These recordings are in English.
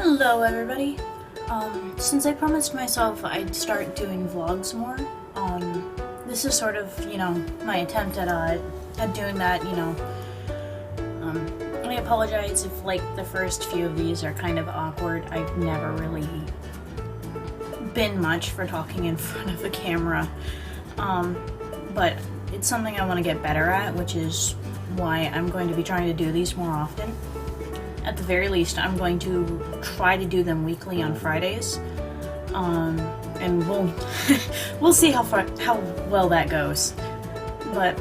Hello everybody. Since I promised myself I'd start doing vlogs more, this is sort of, my attempt at doing that, I apologize if, like, the first few of these are kind of awkward. I've never really been much for talking in front of a camera, but it's something I want to get better at, which is why I'm going to be trying to do these more often. At the very least, I'm going to try to do them weekly on Fridays, and we'll we'll see how well that goes. But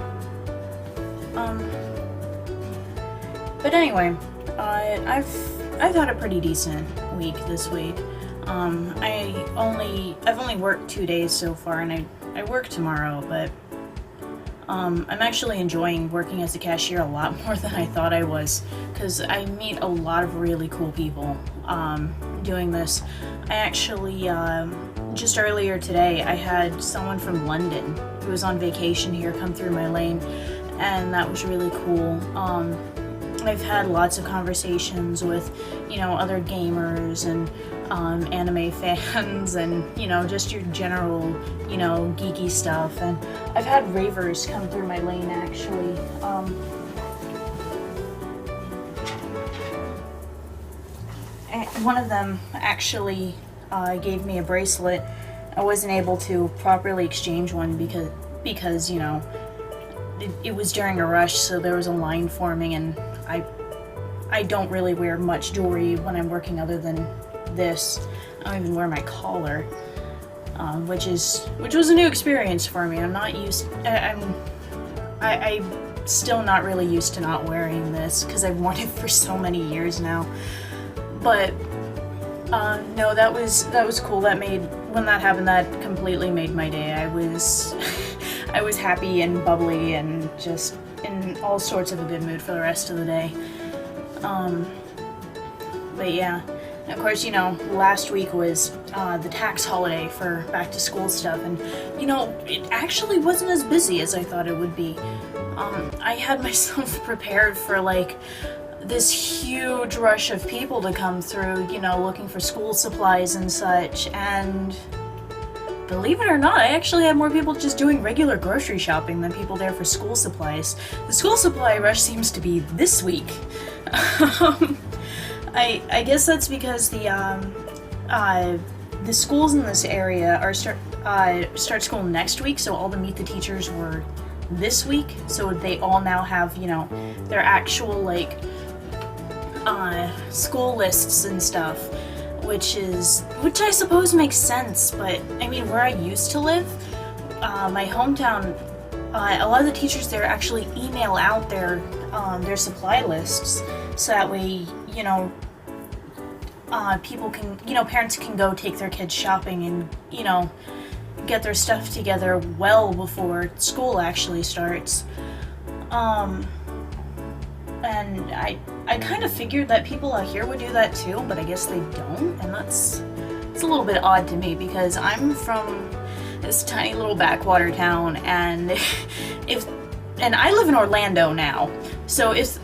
anyway, I've had a pretty decent week this week. I've only worked 2 days so far, and I work tomorrow, but I'm actually enjoying working as a cashier a lot more than I thought I was, because I meet a lot of really cool people doing this. I actually, just earlier today, I had someone from London who was on vacation here come through my lane, and that was really cool. I've had lots of conversations with, other gamers and anime fans and, just your general, geeky stuff. And I've had ravers come through my lane, actually. One of them actually gave me a bracelet. I wasn't able to properly exchange one because it was during a rush, so there was a line forming, and I don't really wear much jewelry when I'm working other than this. I don't even wear my collar, which was a new experience for me. I'm still not really used to not wearing this because I've worn it for so many years now. But no, that was cool. When that happened, that completely made my day. I was happy and bubbly and just in all sorts of a good mood for the rest of the day. But yeah, and of course, last week was the tax holiday for back to school stuff, and it actually wasn't as busy as I thought it would be. I had myself prepared for like this huge rush of people to come through, looking for school supplies and such, and believe it or not, I actually had more people just doing regular grocery shopping than people there for school supplies. The school supply rush seems to be this week. I guess that's because the schools in this area are start school next week, so all the Meet the Teachers were this week, so they all now have, their actual, like, school lists and stuff, which I suppose makes sense. But I mean, where I used to live, my hometown, a lot of the teachers there actually email out their supply lists, so that way, people can, parents can go take their kids shopping and, get their stuff together well before school actually starts. And I kind of figured that people out here would do that too, but I guess they don't, and it's a little bit odd to me because I'm from this tiny little backwater town, and I live in Orlando now, so if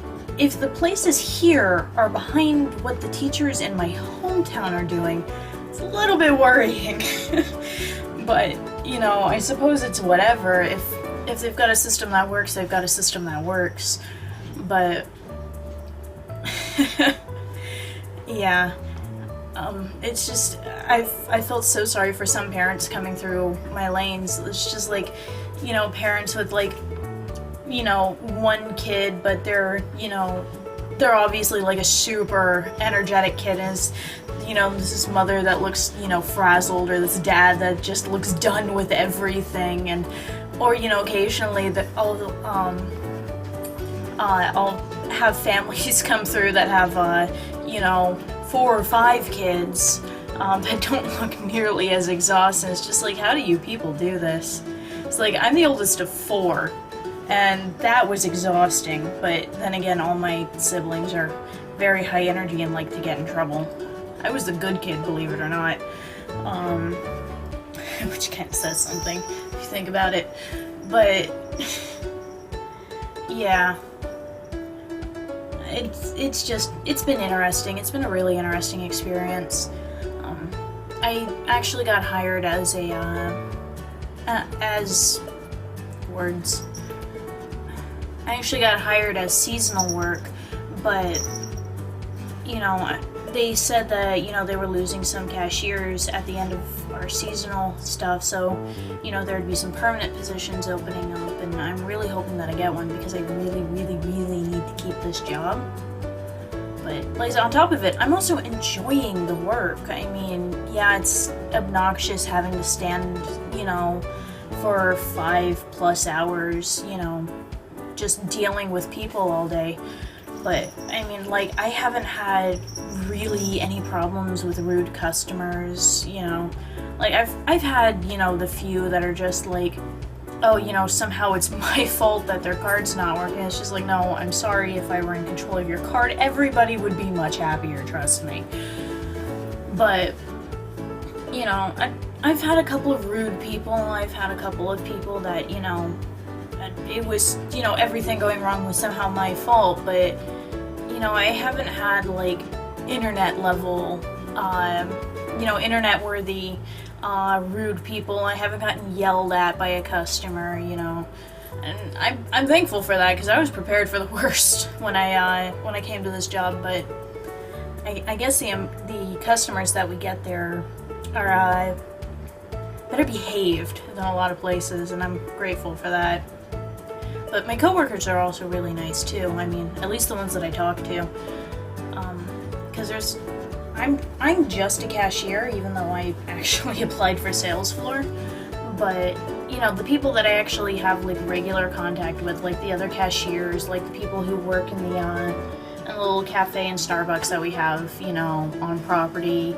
the places here are behind what the teachers in my hometown are doing, it's a little bit worrying. But, I suppose it's whatever. If they've got a system that works, they've got a system that works. But yeah, it's just, I felt so sorry for some parents coming through my lanes. It's just like, parents with, like, one kid, but they're obviously like a super energetic kid, and this mother that looks, frazzled, or this dad that just looks done with everything, or occasionally I'll have families come through that have 4 or 5 kids that don't look nearly as exhausted. It's just like, how do you people do this? It's like, I'm the oldest of 4, and that was exhausting, but then again, all my siblings are very high energy and like to get in trouble. I was the good kid, believe it or not, which kind of says something if you think about it. But yeah, it's been interesting. It's been a really interesting experience. I actually got hired as as words. I actually got hired as seasonal work, but they said that they were losing some cashiers at the end of our seasonal stuff, so there'd be some permanent positions opening up, and I'm really hoping that I get one because I really, really, really need to keep this job. But like on top of it, I'm also enjoying the work. I mean, yeah, it's obnoxious having to stand, for 5+ hours, just dealing with people all day. But I mean, like, I haven't had really any problems with rude customers, Like I've had, the few that are just like, oh, somehow it's my fault that their card's not working. It's just like, no, I'm sorry. If I were in control of your card, everybody would be much happier, trust me. But, I've had a couple of rude people. I've had a couple of people that, it was, everything going wrong was somehow my fault. But, I haven't had, like, internet level, internet worthy rude people. I haven't gotten yelled at by a customer, and I'm thankful for that because I was prepared for the worst when I came to this job. But I guess the customers that we get there are better behaved than a lot of places, and I'm grateful for that. But my coworkers are also really nice too. I mean, at least the ones that I talk to, because I'm just a cashier, even though I actually applied for sales floor. But, the people that I actually have, like, regular contact with, like the other cashiers, like the people who work in the little cafe and Starbucks that we have, on property,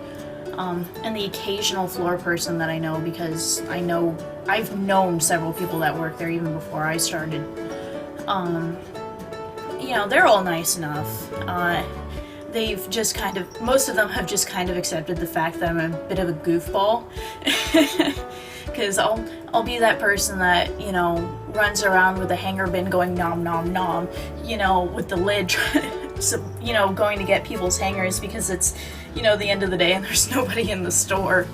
and the occasional floor person that I know, because I've known several people that work there even before I started. They're all nice enough. They've just most of them have just kind of accepted the fact that I'm a bit of a goofball. Because I'll be that person that, runs around with a hanger bin going nom nom nom, with the lid, going to get people's hangers because it's, the end of the day and there's nobody in the store.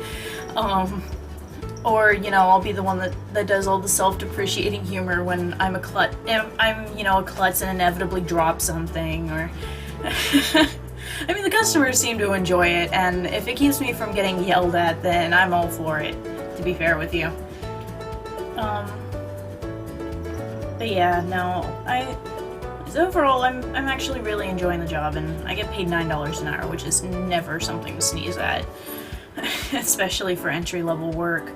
Or, I'll be the one that does all the self-depreciating humor when I'm a klutz and inevitably drop something, or... I mean, the customers seem to enjoy it, and if it keeps me from getting yelled at, then I'm all for it, to be fair with you. But yeah, no, overall, I'm actually really enjoying the job, and I get paid $9 an hour, which is never something to sneeze at, especially for entry-level work.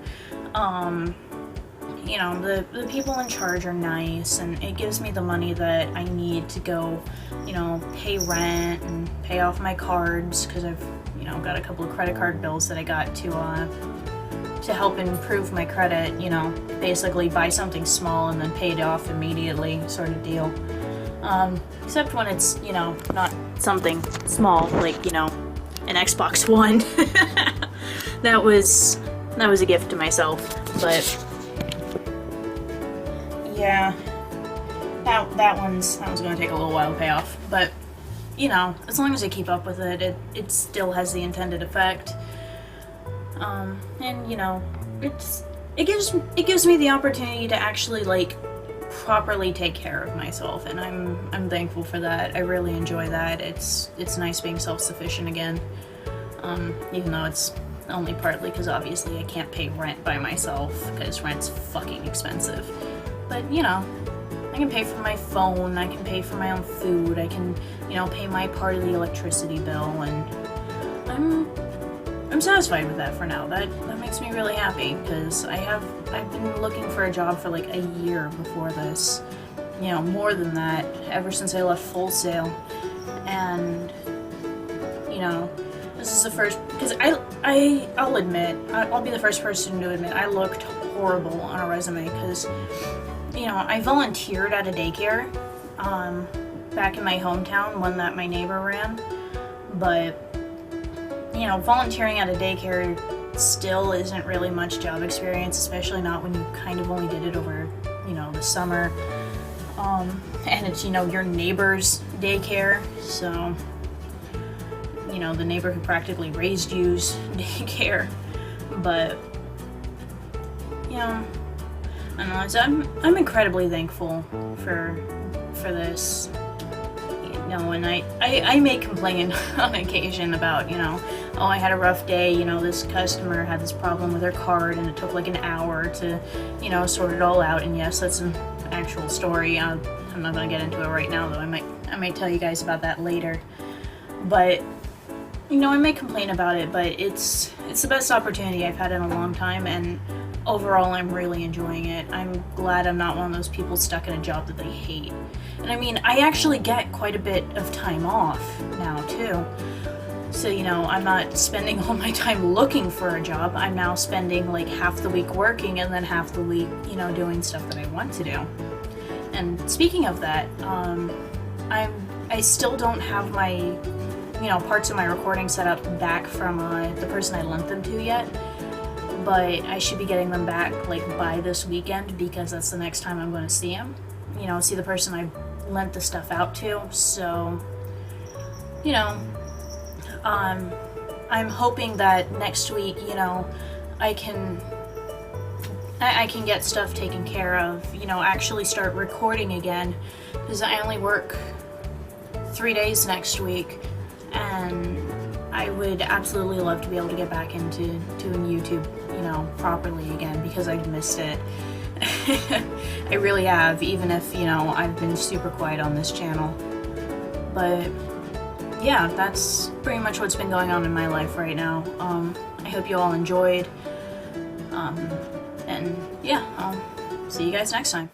The people in charge are nice, and it gives me the money that I need to go, pay rent and pay off my cards, because I've, got a couple of credit card bills that I got to help improve my credit, basically buy something small and then pay it off immediately sort of deal. Except when it's, not something small, like, an Xbox One. That was a gift to myself, but yeah, that one's going to take a little while to pay off, but as long as I keep up with it, it still has the intended effect. And it gives me the opportunity to actually, like, properly take care of myself, and I'm thankful for that. I really enjoy that. It's nice being self-sufficient again, even though it's only partly because obviously I can't pay rent by myself because rent's fucking expensive. But I can pay for my phone, I can pay for my own food, I can pay my part of the electricity bill, and I'm satisfied with that for now. That makes me really happy, because I've been looking for a job for like a year before this, more than that, ever since I left Full Sail. And this is the first, because I'll admit, I'll be the first person to admit I looked horrible on a resume, because I volunteered at a daycare back in my hometown, one that my neighbor ran, but volunteering at a daycare still isn't really much job experience, especially not when you kind of only did it over, the summer. and it's, you know, your neighbor's daycare, so, you know, the neighbor who practically raised you's daycare. But, you know, I don't know, so I'm incredibly thankful for this. You know, and I may complain on occasion about, you know, oh, I had a rough day, you know, this customer had this problem with their card and it took like an hour to, you know, sort it all out. And yes, that's an actual story. I'm not gonna get into it right now, though. I might tell you guys about that later. But, you know, I may complain about it, but it's the best opportunity I've had in a long time, and overall I'm really enjoying it. I'm glad I'm not one of those people stuck in a job that they hate. And I mean, I actually get quite a bit of time off now too. So, you know, I'm not spending all my time looking for a job. I'm now spending like half the week working and then half the week, you know, doing stuff that I want to do. And speaking of that, I still don't have my, you know, parts of my recording set up back from the person I lent them to yet. But I should be getting them back like by this weekend, because that's the next time I'm going to see him. You know, see the person I lent the stuff out to. So, you know, I'm hoping that next week, you know, I can get stuff taken care of, you know, actually start recording again, because I only work 3 days next week, and I would absolutely love to be able to get back into doing YouTube, you know, properly again, because I've missed it. I really have, even if, you know, I've been super quiet on this channel. But yeah, that's pretty much what's been going on in my life right now. I hope you all enjoyed. And yeah, I'll see you guys next time.